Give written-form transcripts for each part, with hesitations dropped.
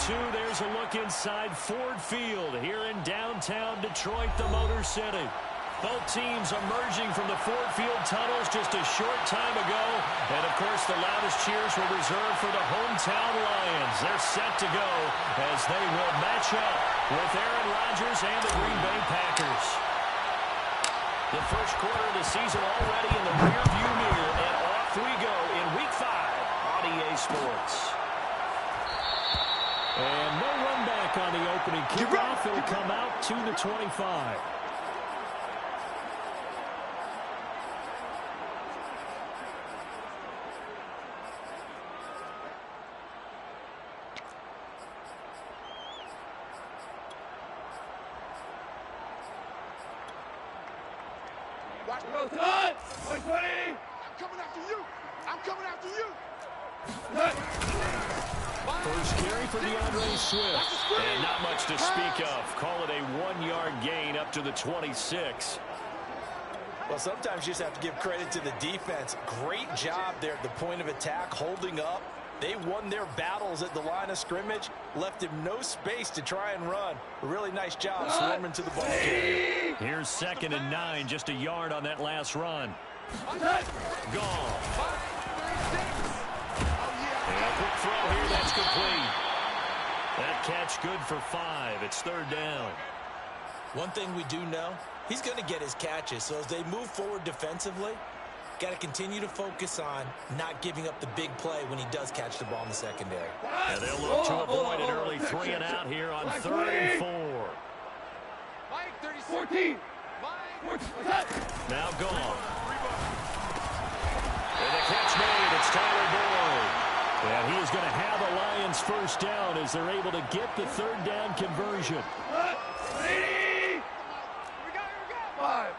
2, there's a look inside Ford Field here in downtown Detroit, the Motor City. Both teams emerging from the Ford Field tunnels just a short time ago. And, of course, the loudest cheers were reserved for the hometown Lions. They're set to go as they will match up with Aaron Rodgers and the Green Bay Packers. The first quarter of the season already in the rearview mirror, and off we go in Week 5 on EA Sports. And no run back on the opening kickoff. It'll come out to the 25. Well done! 120! I'm coming after you! I'm coming after you! First carry for DeAndre Swift. And not much to speak of. Call it a 1-yard gain up to the 26. Well, sometimes you just have to give credit to the defense. Great job there at the point of attack, holding up. They won their battles at the line of scrimmage, left him no space to try and run. A really nice job swarming to the ball carrier. Here's 2nd and 9, just a yard on that last run. Gone. And a quick throw here, that's complete. That catch good for 5. It's 3rd down. One thing we do know, he's going to get his catches. So as they move forward defensively, got to continue to focus on not giving up the big play when he does catch the ball in the secondary. And they'll look to avoid an early 3 and out here on 3rd and 4. 14. Now gone. And the catch made. It's Tyler Boyd. And he is going to have the Lions first down as they're able to get the 3rd down conversion. 5.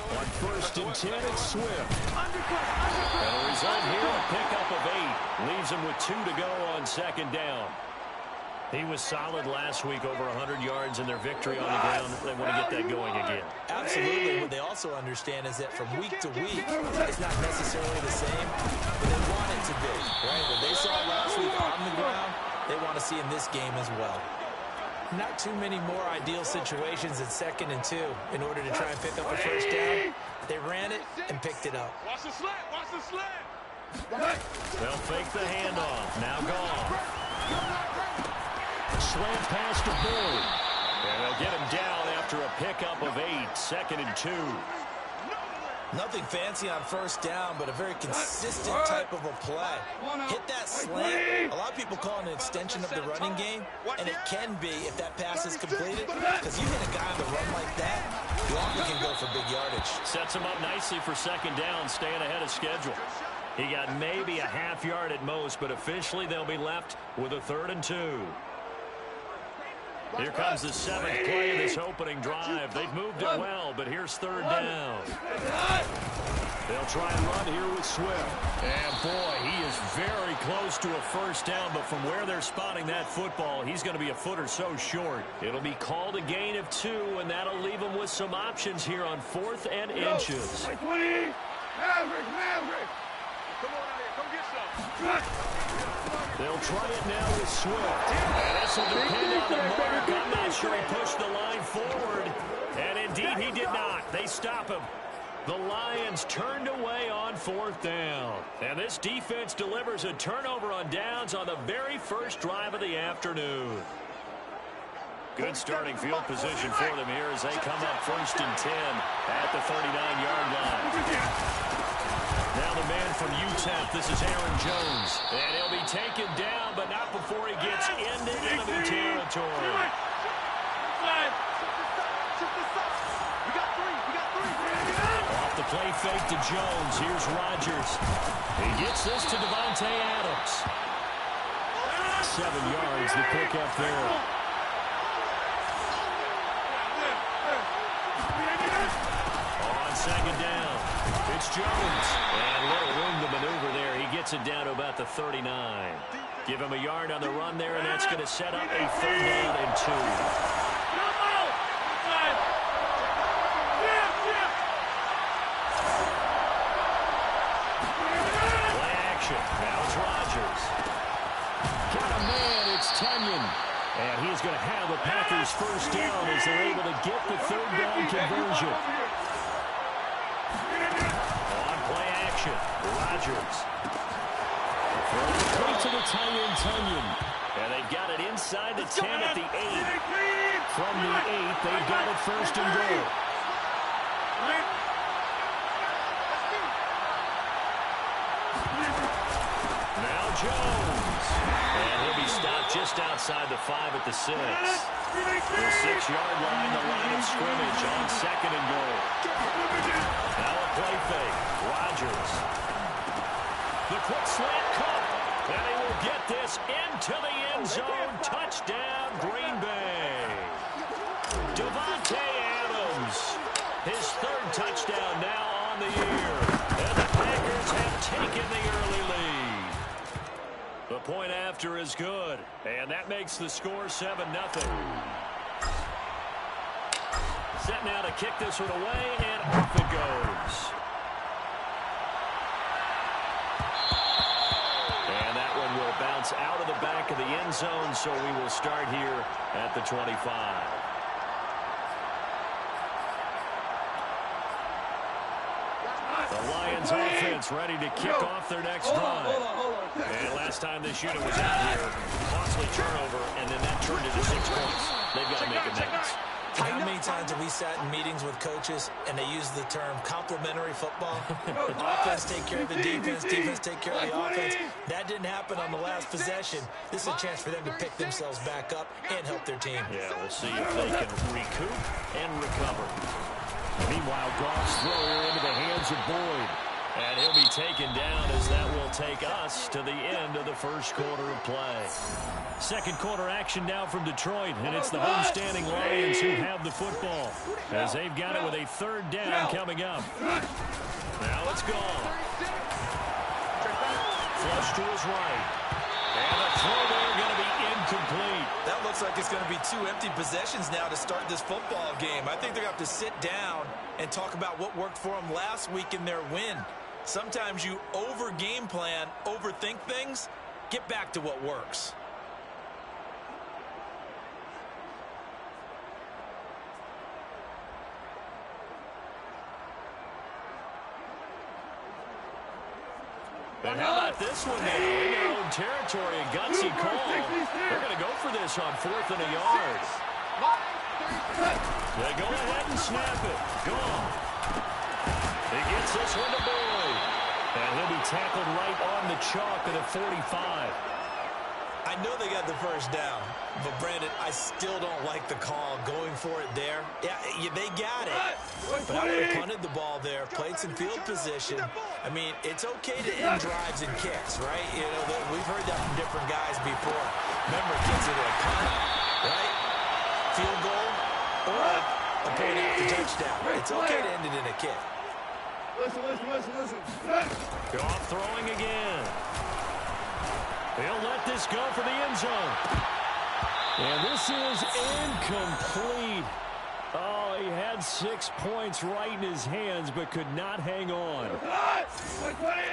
On 1st and 10, it's Swift. And the result here, a pickup of 8. Leaves him with 2 to go on 2nd down. He was solid last week, over 100 yards in their victory on the ground. They want to get that going again. Absolutely. What they also understand is that from week to week, it's not necessarily the same, but they want it to be. Right? What they saw last week on the ground, they want to see in this game as well. Not too many more ideal situations at 2nd and 2 in order to try and pick up a first down. They ran it and picked it up. Watch the slant! Watch the slant! They'll fake the handoff. Now gone. Slant pass to Boyd. And they'll get him down after a pickup of 8. 2nd and 2. Nothing fancy on first down, but a very consistent type of a play. Hit that slant. A lot of people call it an extension of the running game, and it can be if that pass is completed, because you hit a guy on the run like that, you often can go for big yardage. Sets him up nicely for 2nd down, staying ahead of schedule. He got maybe a half yard at most, but officially they'll be left with a 3rd and 2. Here comes the 7th play of this opening drive. They've moved it well, but here's 3rd down. They'll try and run here with Swift. And, boy, he is very close to a first down, but from where they're spotting that football, he's going to be a foot or so short. It'll be called a gain of 2, and that'll leave him with some options here on 4th and inches. 20. Maverick! Come on out here. Come get some. They'll try it now with Swift. And this will depend on the mark. I'm not sure he pushed the line forward. And indeed he did not. They stop him. The Lions turned away on 4th down. And this defense delivers a turnover on downs on the very first drive of the afternoon. Good starting field position for them here as they come up 1st and 10 at the 39-yard line. Now the man from UTEP, this is Aaron Jones. And he'll be taken down, but not before he gets into enemy territory. Off the play fake to Jones. Here's Rodgers. He gets this to Devontae Adams. 7 yards, the pick up there. On 2nd down, it's Jones. And a little room to maneuver there. He gets it down to about the 39. Give him a yard on the run there, and that's going to set up a 3rd down and 2. Tunyon. And he's going to have the Packers first down as they're able to get the third down conversion. On play action, Rodgers. Throwing to the tight end, Tunyon. And they've got it inside the 10 at the 8. From the 8, they've got it first and goal. Now Jones. And he'll be stopped just outside the 5 at the 6. The 6-yard line, the line of scrimmage on second and goal. Now a play fake. Rodgers. The quick slant cut. And he will get this into the end zone. Touchdown, Green Bay. Devontae Adams. His third touchdown now on the year. And the Packers have taken the early lead. The point after is good. And that makes the score 7-0. Set now to kick this one away, and off it goes. And that one will bounce out of the back of the end zone, so we will start here at the 25. The Lions offense ready to kick off their next drive. And last time this unit was out here, costly turnover, and then that turned into 6 points. They've got to make amends. How many times have we sat in meetings with coaches and they use the term complementary football? Offense take care of the defense, defense take care of the offense. That didn't happen on the last possession. This is a chance for them to pick themselves back up and help their team. Yeah, we'll see if they can recoup and recover. Meanwhile, Goff's throw into the hands of Boyd. And he'll be taken down as that will take us to the end of the first quarter of play. Second quarter action now from Detroit, and it's the homestanding Lions who have the football as they've got it with a third down coming up. Now it's gone. Flush to his right. And the throw there going to be incomplete. That looks like it's going to be 2 empty possessions now to start this football game. I think they're going to have to sit down and talk about what worked for them last week in their win. Sometimes you over-game plan, overthink things. Get back to what works. But how about this one now? In their own territory, a gutsy call. They're going to go for this on 4th and a yard. They go ahead and snap it. Gone. He gets this one to Boyd. And he'll be tackled right on the chalk at a 45. I know they got the first down, but Brandon, I still don't like the call going for it there. Yeah, they got it, but I would have punted the ball there, played some field position. I mean, it's okay to end drives and kicks, right? You know, we've heard that from different guys before. Remember, it gets into a punt, right? Field goal or a point after touchdown. It's okay to end it in a kick. Listen. Goff throwing again. He'll let this go for the end zone. And this is incomplete. Oh, he had 6 points right in his hands, but could not hang on.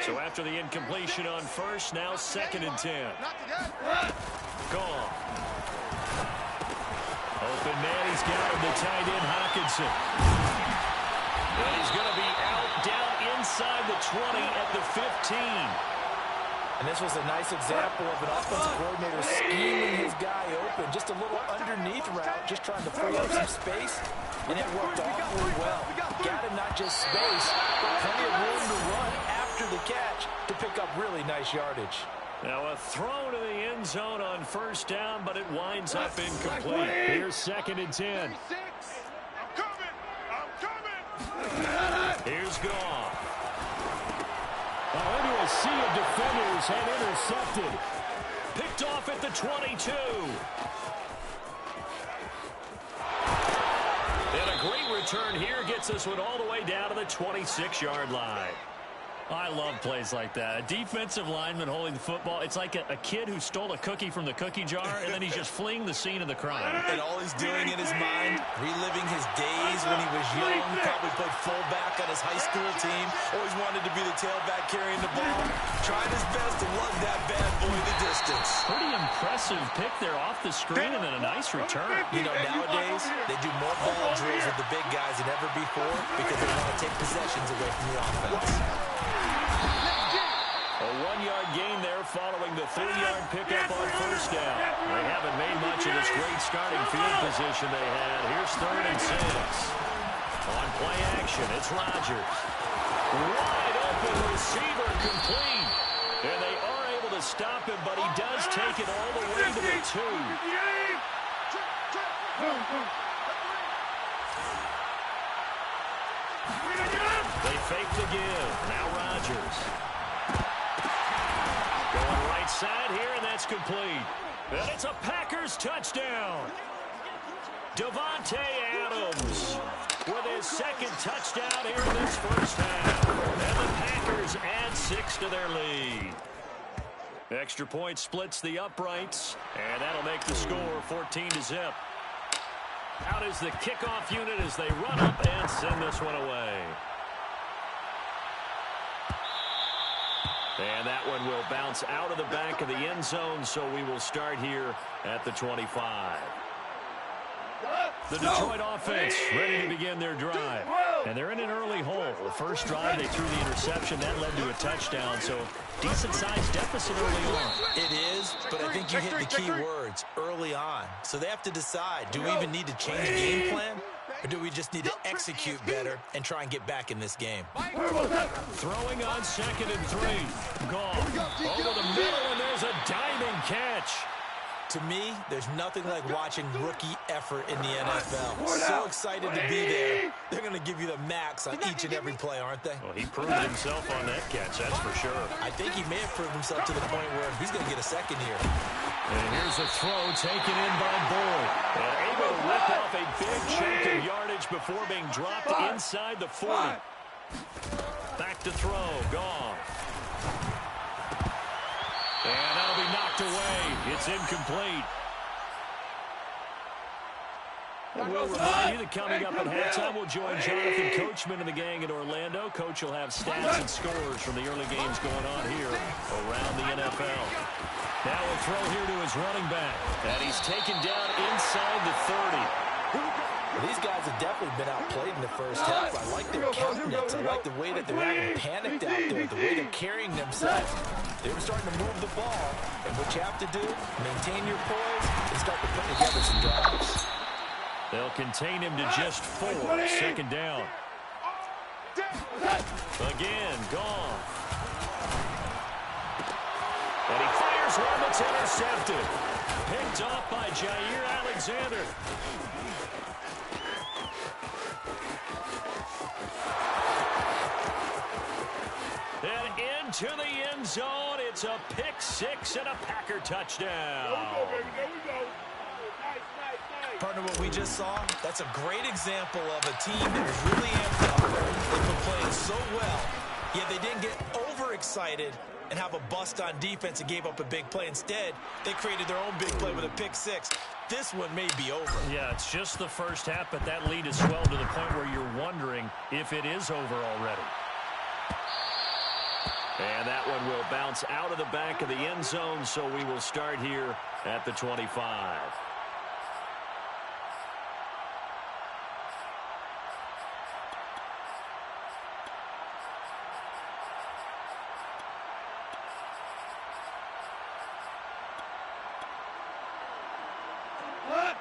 So after the incompletion on first, now 2nd and 10. Gone. Open man, he's got him, the tight end, Hockenson. And he's going to be out, down inside the 20 at the 15. And this was a nice example of an offensive coordinator scheming his guy open. Just a little underneath route, just trying to free up some space. And it worked awfully well. Got him not just space, but plenty of room to run after the catch to pick up really nice yardage. Now a throw to the end zone on first down, but it winds up incomplete. Here's 2nd and 10. I'm coming. Here's Goff. Into a sea of defenders and intercepted. Picked off at the 22. And a great return here gets us one all the way down to the 26-yard line. I love plays like that. A defensive lineman holding the football. It's like a kid who stole a cookie from the cookie jar, and then he's just fleeing the scene of the crime. And all he's doing in his mind, reliving his days when he was young, probably played fullback on his high school team, always wanted to be the tailback carrying the ball, tried his best to lug that bad boy the distance. Pretty impressive pick there off the screen, and then a nice return. You know, nowadays, they do more ball drills with the big guys than ever before because they want to take possessions away from the offense. A 1-yard gain there following the 3-yard pickup on first down. They haven't made much of this great starting field position they had. Here's 3rd and 6. On play action, it's Rodgers. Wide open receiver complete. And they are able to stop him, but he does take it all the way to the 2. They fake the give. Now Rodgers. Going right side here, and that's complete. And it's a Packers touchdown. Devontae Adams with his 2nd touchdown here in this first half. And the Packers add 6 to their lead. Extra point splits the uprights, and that'll make the score 14-0. Out is the kickoff unit as they run up and send this one away. And that one will bounce out of the back of the end zone, so we will start here at the 25. The Detroit offense ready to begin their drive. And they're in an early hole. The first drive, they threw the interception. That led to a touchdown, so decent-sized deficit early on. It is, but I think you hit the key words, early on. So they have to decide, do we even need to change the game plan? Or do we just need to execute better and try and get back in this game? Throwing on 2nd and 3. Gone. Over the middle, and there's a diving catch. To me, there's nothing like watching rookie effort in the NFL. So excited to be there. They're going to give you the max on each and every play, aren't they? Well, he proved himself on that catch, that's for sure. I think he may have proved himself to the point where he's going to get a second here. And here's a throw taken in by Boyd. And able to rip off a big chunk of yardage before being dropped inside the 40. Back to throw. Gone. And that'll be knocked away. It's incomplete. And we'll remind you that coming up at halftime, we'll join Jonathan Coachman and the gang in Orlando. Coach will have stats and scores from the early games going on here around the NFL. Now a throw here to his running back. And he's taken down inside the 30. These guys have definitely been outplayed in the first half. I like their countenance. I like the way that they're acting panicked out there, the way they're carrying themselves. They were starting to move the ball. And what you have to do, maintain your poise and start to put together some drives. They'll contain him to just 4. 2nd down. Again, gone. And he fires one that's intercepted. Picked off by Jair Alexander. And into the end zone, it's a pick 6 and a Packer touchdown. There we go. Partner, what we just saw, that's a great example of a team that was really amped up. They've been playing so well, yet they didn't get overexcited and have a bust on defense and gave up a big play. Instead, they created their own big play with a pick 6. This one may be over. Yeah, it's just the first half, but that lead has swelled to the point where you're wondering if it is over already. And that one will bounce out of the back of the end zone, so we will start here at the 25.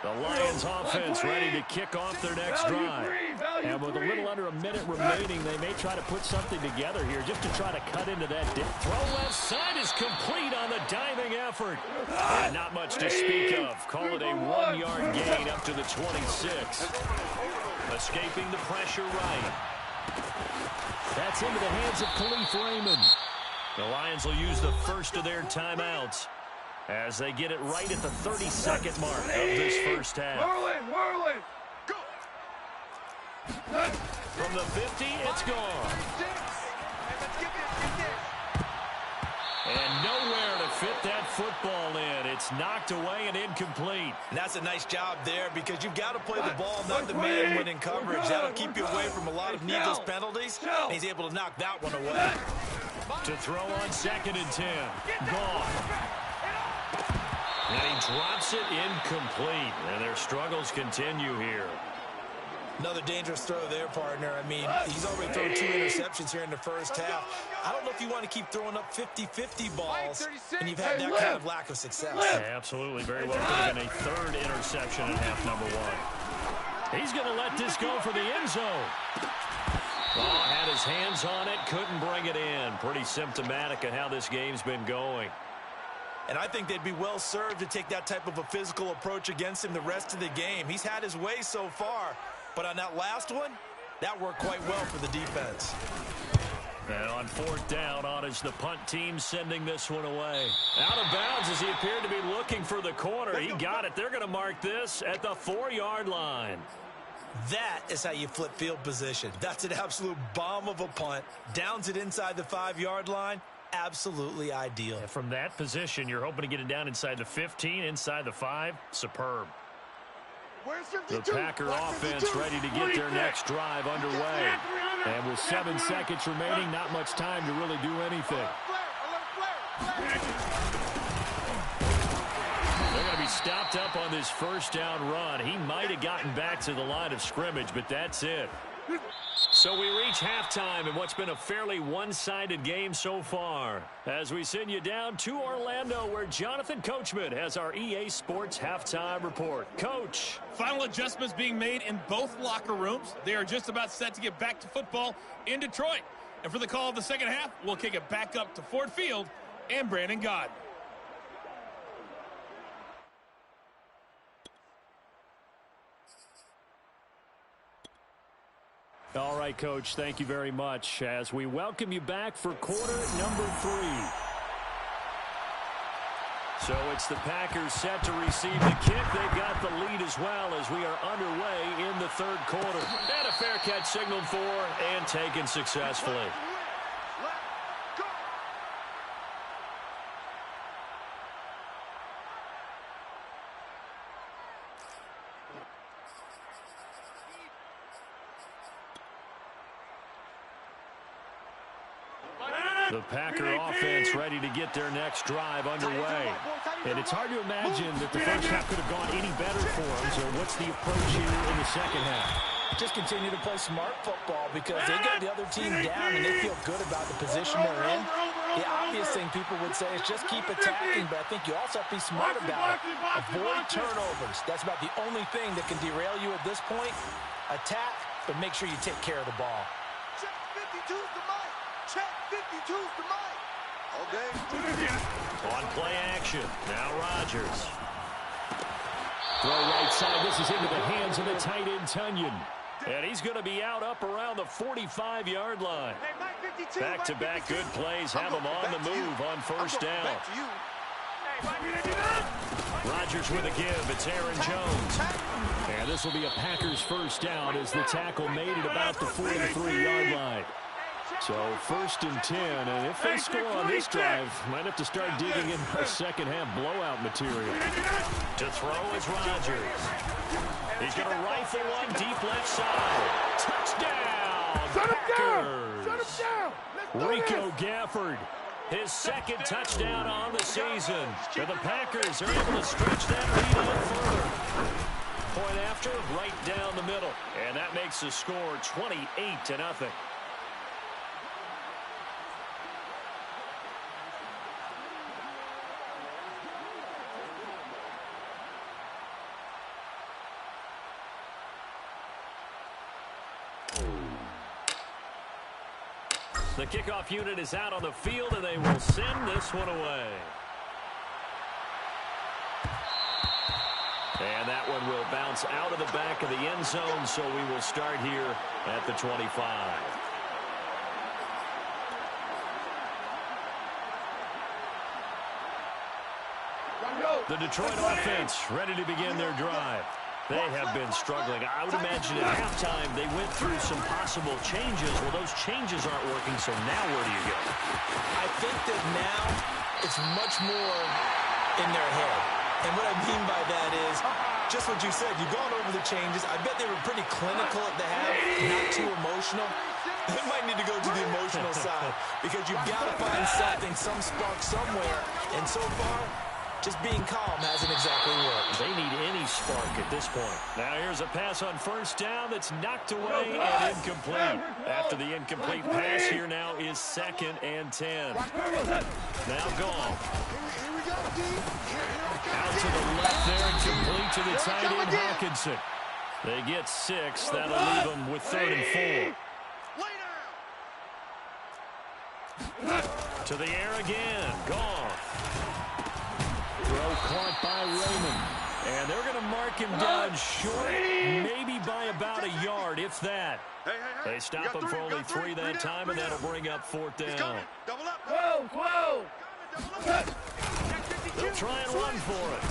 The Lions offense ready to kick off their next drive. And with a little under a minute remaining, they may try to put something together here just to try to cut into that dip. Throw left side is complete on the diving effort. And not much to speak of. Call it a 1-yard gain up to the 26. Escaping the pressure right. That's into the hands of Khalif Raymond. The Lions will use the first of their timeouts as they get it right at the 32nd mark of this first half. Whirling, go. From the 50, it's gone. And nowhere to fit that football in. It's knocked away and incomplete. And that's a nice job there because you've got to play the ball, not the man when in coverage. That'll keep you away from a lot of needless penalties. And he's able to knock that one away. To throw on 2nd and 10. Gone. And he drops it incomplete. And their struggles continue here. Another dangerous throw there, partner. I mean, he's already thrown 2 interceptions here in the first half. I don't know if you want to keep throwing up 50-50 balls, and you've had that kind of lack of success. Yeah, absolutely. Very well could have been a 3rd interception in half number 1. He's going to let this go for the end zone. Oh, had his hands on it, couldn't bring it in. Pretty symptomatic of how this game's been going. And I think they'd be well served to take that type of a physical approach against him the rest of the game. He's had his way so far. But on that last one, that worked quite well for the defense. And on 4th down, on is the punt team sending this one away. Out of bounds as he appeared to be looking for the corner. He got it. They're going to mark this at the 4-yard line. That is how you flip field position. That's an absolute bomb of a punt. Downs it inside the 5-yard line. Absolutely ideal. And from that position, you're hoping to get it down inside the 15, inside the 5. Superb. The Packer offense ready to get their next drive underway. And with 7 seconds remaining, not much time to really do anything. They're going to be stopped up on this 1st down run. He might have gotten back to the line of scrimmage, but that's it. So we reach halftime in what's been a fairly one-sided game so far. As we send you down to Orlando, where Jonathan Coachman has our EA Sports halftime report. Coach. Final adjustments being made in both locker rooms. They are just about set to get back to football in Detroit. And for the call of the second half, we'll kick it back up to Ford Field and Brandon Gaudin. All right, Coach, thank you very much as we welcome you back for quarter number 3. So it's the Packers set to receive the kick. They've got the lead as well as we are underway in the 3rd quarter. And a fair catch signaled for and taken successfully. The Packer offense ready to get their next drive underway. And it's hard to imagine that the first half could have gone any better for them. So what's the approach here in the second half? Just continue to play smart football because they got the other team down and they feel good about the position they're in. The obvious thing people would say is just keep attacking, but I think you also have to be smart about it. Avoid turnovers. That's about the only thing that can derail you at this point. Attack, but make sure you take care of the ball. Check 52's the mic. Check 52's the mic. Okay. On play action. Now Rodgers. Throw right side. This is into the hands of the tight end, Tunyon. And he's going to be out up around the 45-yard line. Back-to-back good plays have him on the move on 1st down. Rodgers with a give. It's Aaron Jones. And this will be a Packers 1st down as the tackle made it about the 43-yard line. So 1st and 10, and if they score on this drive, might have to start digging in a second-half blowout material. To throw is Rodgers. He's going to rifle one deep left side. Touchdown, Packers. Shut him down. Rico Gafford, his 2nd touchdown on the season. And the Packers are able to stretch that lead out further. Point after, right down the middle. And that makes the score 28-0. The kickoff unit is out on the field, and they will send this one away. And that one will bounce out of the back of the end zone, so we will start here at the 25. The Detroit offense ready to begin their drive. They have been struggling. I would imagine at halftime they went through some possible changes. Well, those changes aren't working, so now where do you go? I think that now it's much more in their head. And what I mean by that is just what you said. You've gone over the changes. I bet they were pretty clinical at the half, not too emotional. They might need to go to the emotional side because you've got to find something, some spark somewhere. And so far, just being calm hasn't exactly worked. They need any spark at this point. Now here's a pass on first down that's knocked away and incomplete. After the incomplete pass, here now is 2nd and 10. Now gone. Out to the left there and complete to the tight end, Hawkinson. They get 6. That'll leave them with 3rd and 4. To the air again. Gone. Throw caught by Raymond. And they're going to mark him down short, maybe by about a yard, if that. They stop him for only 3 that time, and that'll bring up 4th down. Whoa! They'll try and run for it.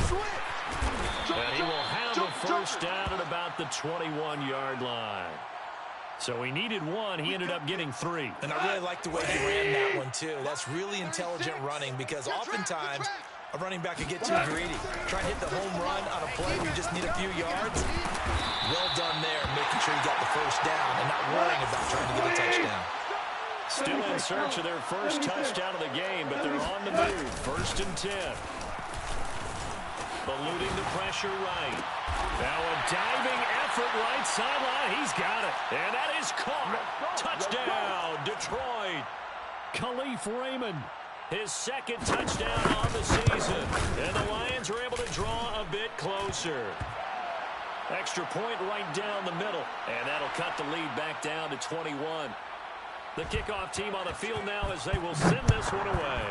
And he will have a first down at about the 21-yard line. So he needed 1. He ended up getting 3. And I really like the way he ran that one, too. That's really intelligent running because oftentimes a running back could get too greedy. Try and hit the home run on a play where you just need a few yards. Well done there, making sure you got the first down and not worrying about trying to get a touchdown. Still in search of their first touchdown of the game, but they're on the move. 1st and 10. Eluding the pressure right. Now a diving effort right sideline. He's got it. And that is caught. Touchdown, Detroit. Khalif Raymond. His 2nd touchdown on the season. And the Lions are able to draw a bit closer. Extra point right down the middle. And that'll cut the lead back down to 21. The kickoff team on the field now as they will send this one away.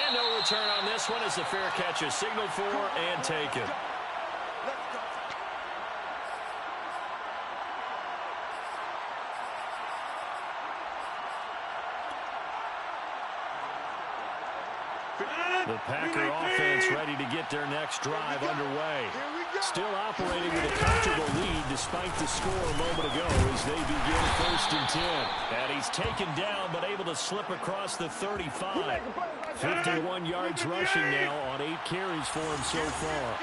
And no return on this one as the fair catch is signaled for and taken. The Packer offense ready to get their next drive underway. Still operating with a comfortable lead despite the score a moment ago as they begin 1st and 10. And he's taken down but able to slip across the 35. 51 yards rushing now on 8 carries for him so far.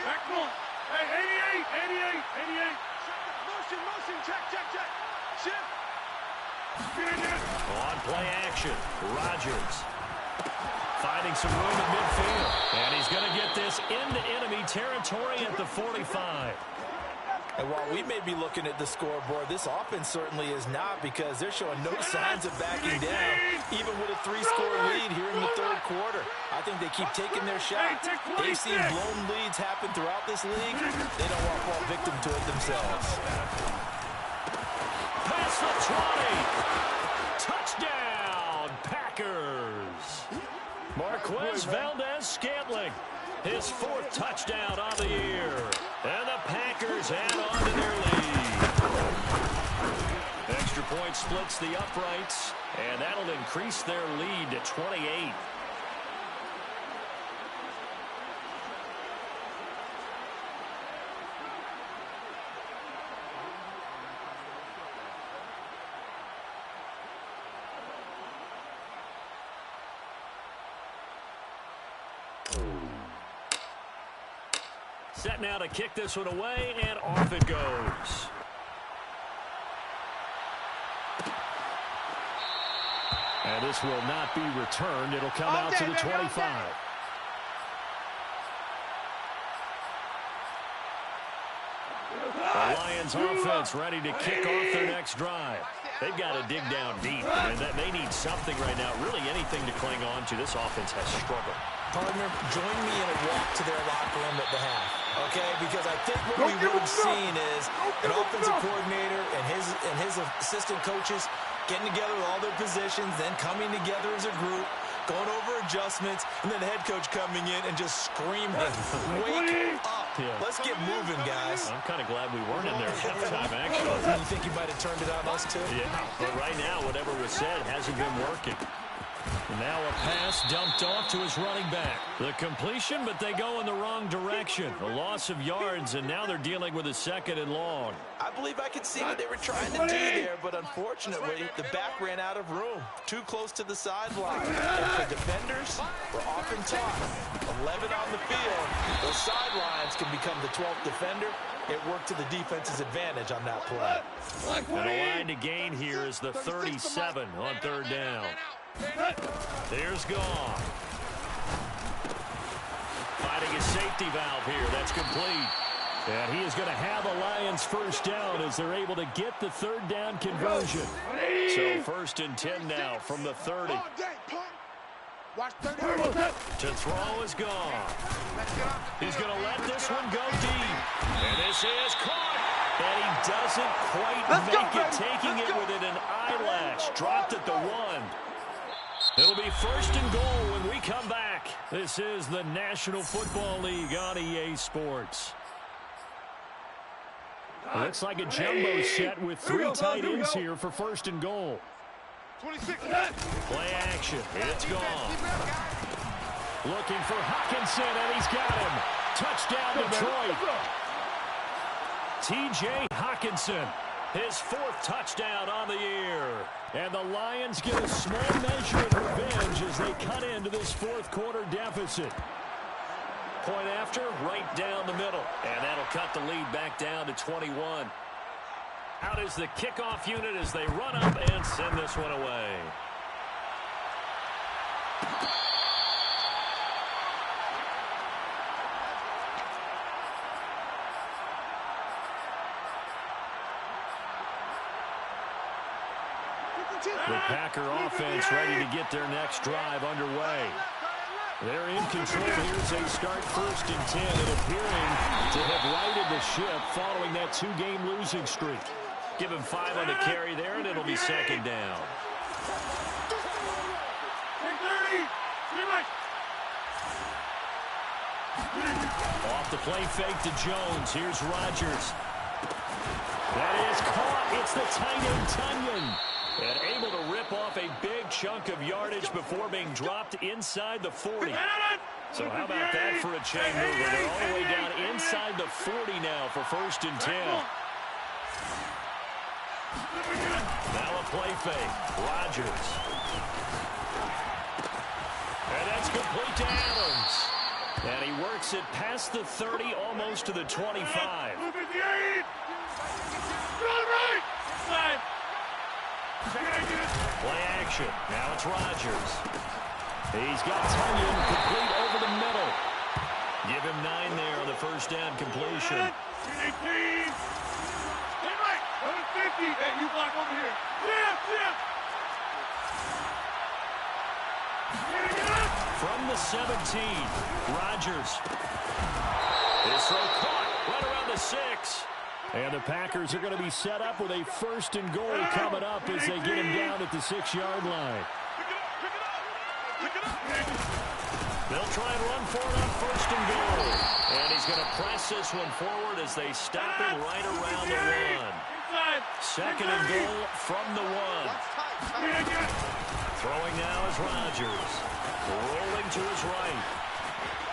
Hey, 88. Motion, check. Shift. On play action, Rodgers. Finding some room in midfield. And he's going to get this into enemy territory at the 45. And while we may be looking at the scoreboard, this offense certainly is not because they're showing no signs of backing down, even with a 3-score lead here in the 3rd quarter. I think they keep taking their shots. They've seen blown leads happen throughout this league. They don't want to fall victim to it themselves. Past the 20. Touchdown, Packers. Marquez Valdez-Scantling, his 4th touchdown on the year. And the Packers add on to their lead. Extra point splits the uprights, and that'll increase their lead to 28. Set now to kick this one away, and off it goes. And this will not be returned. It'll come out to the 25. The Lions offense ready to kick off their next drive. They've got to dig down deep, and they need something right now, really anything to cling on to. This offense has struggled. Partner, join me in a walk to their locker room at the half, okay? Because I think what we would have seen is an offensive coordinator and his assistant coaches getting together with all their positions, then coming together as a group, going over adjustments, and then the head coach coming in and just screaming, wake up. Yeah. Let's get moving, guys. I'm kind of glad we weren't in there at halftime, actually. You think you might have turned it on us, too? Yeah, but right now, whatever was said hasn't been working. Now a pass dumped off to his running back. The completion, but they go in the wrong direction. A loss of yards, and now they're dealing with a 2nd and long. I believe I can see what they were trying to do there, but unfortunately, the back ran out of room. Too close to the sideline. And for defenders, we're often taught 11 on the field. Those sidelines can become the 12th defender. It worked to the defense's advantage on that play. And the line to gain here is the 37 on 3rd down. There's Goff. Finding a safety valve here. That's complete. And he is going to have a Lions 1st down as they're able to get the 3rd down conversion. So 1st and 10 now from the 30. To throw is Goff. He's going to let this one go deep. And this is caught. And he doesn't quite make it, taking it within an eyelash. Dropped at the 1. It'll be 1st and goal when we come back. This is the National Football League on EA Sports. Looks like a jumbo set with 3 tight ends here for 1st and goal. 26. Play action. It's gone. Looking for Hockenson, and he's got him. Touchdown, Detroit. T.J. Hockenson, his 4th touchdown on the year. And the Lions get a small measure of revenge as they cut into this 4th quarter deficit. Point after, right down the middle. And that'll cut the lead back down to 21. Out is the kickoff unit as they run up and send this one away. The Packer offense ready to get their next drive underway. They're in control here as they start 1st and 10 and appearing to have righted the ship following that 2-game losing streak. Give him 5 on the carry there, and it'll be 2nd down. Off the play fake to Jones. Here's Rodgers. That is caught. It's the tight end Tunyon. And able to rip off a big chunk of yardage before being dropped inside the 40. So how about that for a chain mover? They're all the way down inside the 40 now for 1st and 10. Now a play fake. Rodgers. And that's complete to Adams. And he works it past the 30, almost to the 25. Play action. Now it's Rodgers. He's got Tunyon complete over the middle. Give him 9 there on the 1st down completion. Hey, you block over here. From the 17, Rodgers. His throw caught right around the 6. And the Packers are going to be set up with a 1st and goal coming up as they get him down at the 6-yard line. They'll try and run for it on 1st and goal. And he's going to press this one forward as they stop it right around the 1. 2nd and goal from the 1. Throwing now is Rodgers. Rolling to his right.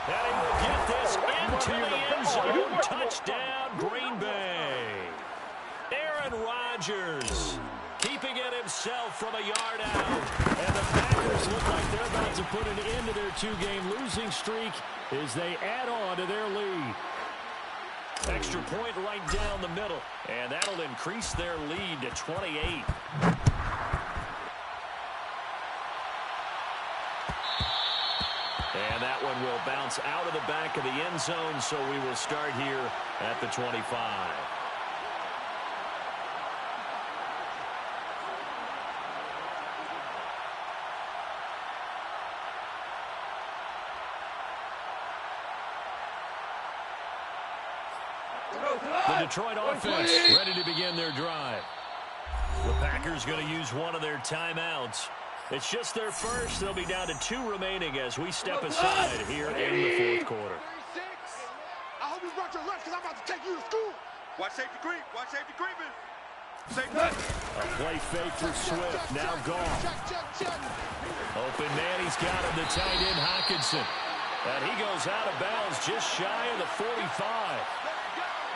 And he will get this into the end zone. Touchdown, Green Bay. Aaron Rodgers keeping it himself from a yard out. And the Packers look like they're about to put an end to their 2-game losing streak as they add on to their lead. Extra point right down the middle. And that'll increase their lead to 28. And that one will bounce out of the back of the end zone, so we will start here at the 25. The Detroit offense ready to begin their drive. The Packers going to use one of their timeouts. It's just their first. They'll be down to 2 remaining as we step aside here in the 4th quarter. I hope you brought your lunch because I'm about to take you to school. Watch safety creep. Watch safety creeping. A play fake for Swift. Now gone. Open man. He's got him. The tight end, Hockenson. And he goes out of bounds just shy of the 45.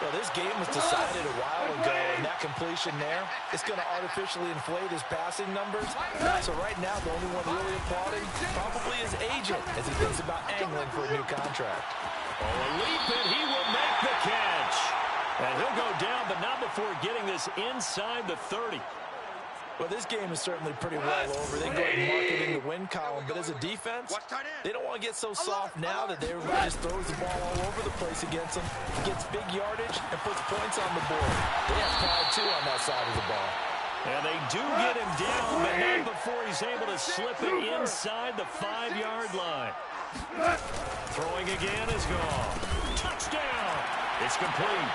Well, this game was decided a while ago, and that completion there, it's going to artificially inflate his passing numbers. So right now, the only one really applauding probably his agent as he thinks about angling for a new contract. Oh, a leap, and he will make the catch. And he'll go down, but not before getting this inside the 30. Well, this game is certainly pretty well over. They go ahead and mark it in the win column. But as a defense, they don't want to get so soft now that everybody just throws the ball all over the place against them, gets big yardage, and puts points on the board. They have pride, too, on that side of the ball. And they do get him down, but not before he's able to slip it inside the 5-yard line. Throwing again is gone. Touchdown. It's complete.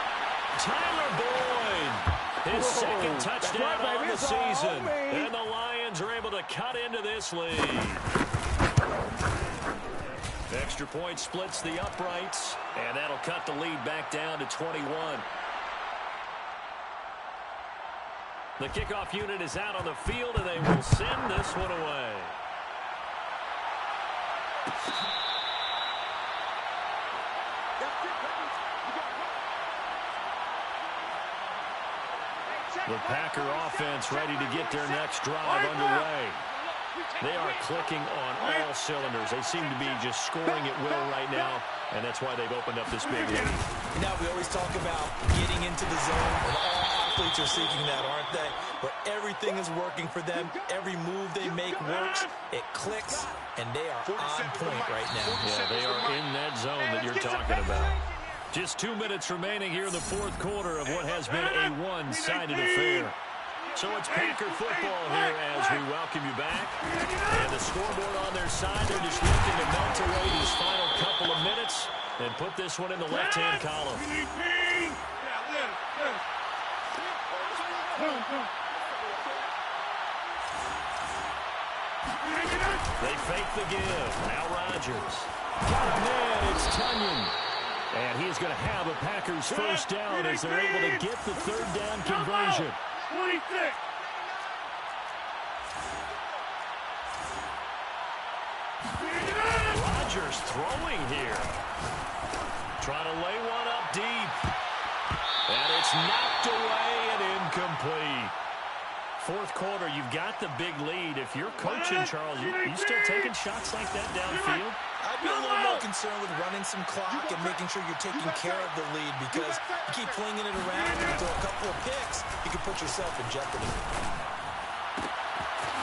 Tyler Boyd. His second touchdown on the season. And the Lions are able to cut into this lead. Extra point splits the uprights, and that'll cut the lead back down to 21. The kickoff unit is out on the field, and they will send this one away. The Packer offense ready to get their next drive underway. They are clicking on all cylinders. They seem to be just scoring at will right now, and that's why they've opened up this big lead. Now, we always talk about getting into the zone, and all athletes are seeking that, aren't they? But everything is working for them. Every move they make works. It clicks, and they are on point right now. Yeah, they are in that zone that you're talking about. Just 2 minutes remaining here in the fourth quarter of what has been a one-sided affair. So it's Packer football here as we welcome you back. And the scoreboard on their side, they're just looking to melt away these final couple of minutes and put this one in the left-hand column. They fake the give. Now Rodgers. Got a man, it's Tunyon. And he's going to have a Packers first down as they're able to get the third down conversion. 26. Rodgers throwing here. Trying to lay one up deep. And it's knocked away and incomplete. Fourth quarter, you've got the big lead. If you're coaching, Charles, you still taking shots like that downfield? I'd be a little more concerned with running some clock and making sure you're taking care of the lead, because you keep flinging it around, you throw a couple of picks, you can put yourself in jeopardy.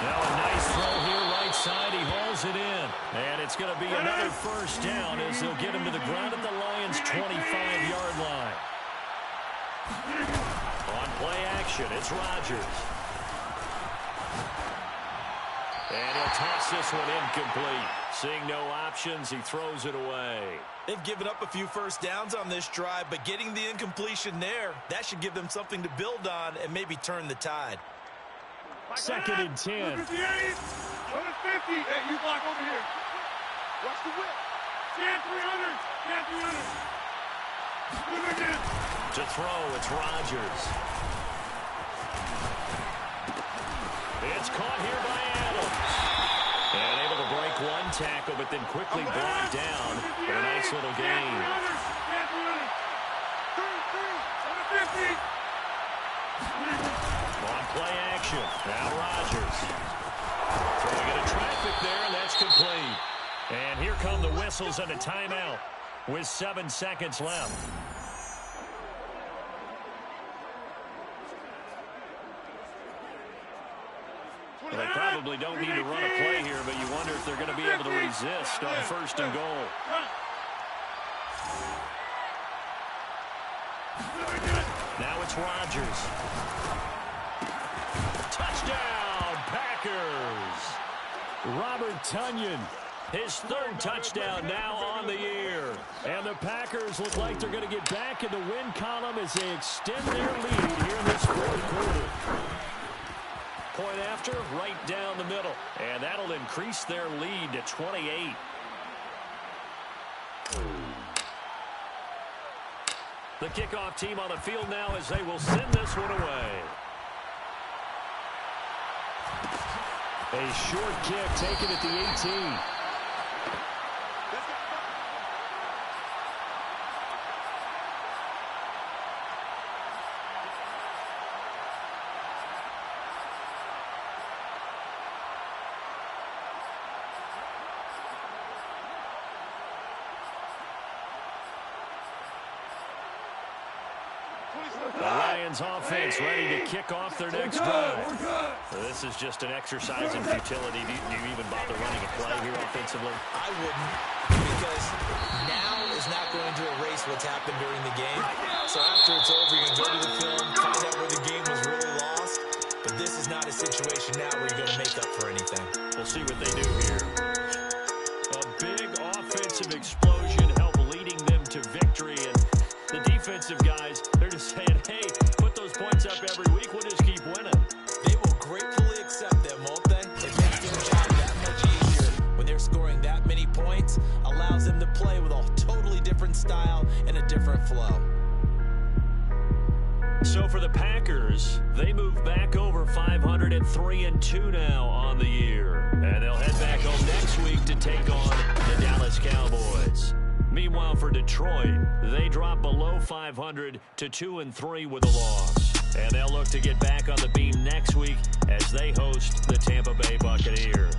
Now a nice throw here, right side. He hauls it in. And it's going to be another first down as they'll get him to the ground at the Lions' 25-yard line. On play action, it's Rodgers. And he'll toss this one incomplete. Seeing no options, he throws it away. They've given up a few first downs on this drive, but getting the incompletion there, that should give them something to build on and maybe turn the tide. Second and 10. Go to 50. Hey, you block over here. Watch the whip. Stand 300. Stand 300. Move again. To throw, it's Rodgers. It's caught here by Adams. And able to break one tackle, but then quickly brought down for a nice little gain. On play action, now Rodgers. Throwing into traffic there, and that's complete. And here come the whistles and a timeout with 7 seconds left. Well, they probably don't need to run a play here, but you wonder if they're going to be able to resist on first and goal. Now it's Rodgers. Touchdown, Packers! Robert Tunyon, his third touchdown now on the year. And the Packers look like they're going to get back in the win column as they extend their lead here in this fourth quarter. Point after, right down the middle. And that'll increase their lead to 28. The kickoff team on the field now as they will send this one away. A short kick taken at the 18. The Lions offense ready to kick off their next drive. This is just an exercise in futility. Do you even bother running a play here offensively? I wouldn't, because now is not going to erase what's happened during the game. So after it's over, you're going to go to the film, find out where the game was really lost. But this is not a situation now where you're going to make up for anything. We'll see what they do here. A big offensive explosion helped leading them to victory. And the defensive guys, they're just saying, hey, put those points up every week. We'll just keep winning. They will gratefully accept them, won't they? It makes their job that much easier when they're scoring that many points, allows them to play with a totally different style and a different flow. So for the Packers, they move back over 500 at 3-2 now on the year. And they'll head back home next week to take on the Dallas Cowboys. Meanwhile, for Detroit, they drop below 500 to 2-3 with a loss. And they'll look to get back on the beam next week as they host the Tampa Bay Buccaneers.